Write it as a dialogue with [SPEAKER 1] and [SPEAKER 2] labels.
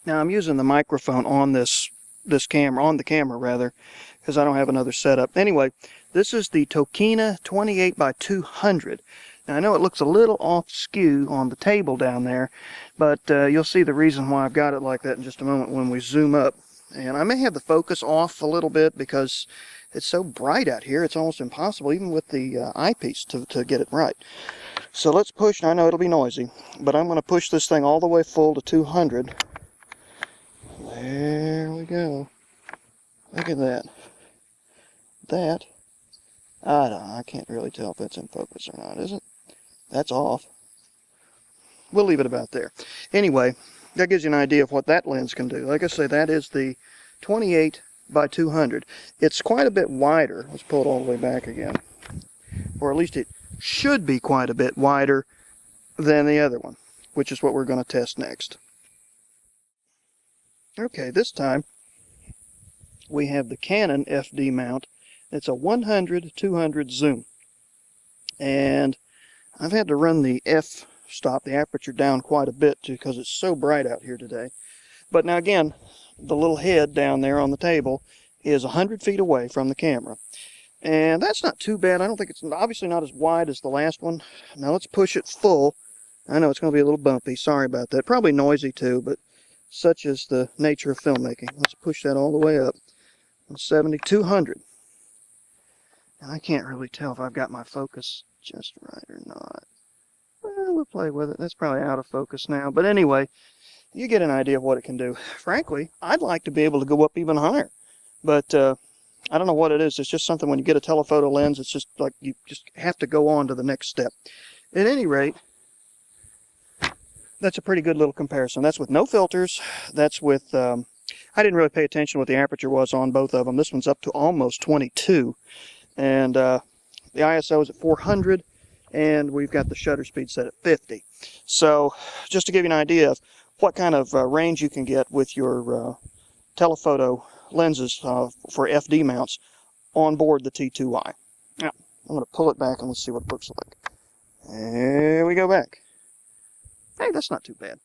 [SPEAKER 1] Now I'm using the microphone on this camera, on the camera rather, because I don't have another setup. Anyway, this is the Tokina 28x200. Now I know it looks a little off skew on the table down there, but you'll see the reason why I've got it like that in just a moment when we zoom up. And I may have the focus off a little bit because it's so bright out here, it's almost impossible, even with the eyepiece, to get it right. So let's push, and I know it'll be noisy, but I'm going to push this thing all the way full to 200. There we go. Look at that. I can't really tell if it's in focus or not, is it? That's off. We'll leave it about there. Anyway, that gives you an idea of what that lens can do. Like I say, that is the 28x200. It's quite a bit wider. Let's pull it all the way back again. Or at least it should be quite a bit wider than the other one, which is what we're going to test next. Okay, this time we have the Canon FD mount. It's a 100-200 zoom. And I've had to run the f-stop, the aperture, down quite a bit because it's so bright out here today. But now again, the little head down there on the table is 100 feet away from the camera. And that's not too bad. I don't think it's obviously not as wide as the last one. Now let's push it full. I know it's going to be a little bumpy. Sorry about that. Probably noisy too, but such is the nature of filmmaking. Let's push that all the way up. 70-200. And I can't really tell if I've got my focus just right or not. Well, we'll play with it. That's probably out of focus now. But anyway, you get an idea of what it can do. Frankly, I'd like to be able to go up even higher. But I don't know what it is. It's just something when you get a telephoto lens, it's just like you just have to go on to the next step. At any rate, that's a pretty good little comparison. That's with no filters. That's with, I didn't really pay attention what the aperture was on both of them. This one's up to almost 22. And the ISO is at 400. And we've got the shutter speed set at 50. So just to give you an idea of what kind of range you can get with your telephoto lenses for FD mounts on board the T2i. Now, I'm going to pull it back and let's see what it looks like. There we go back. Hey, that's not too bad.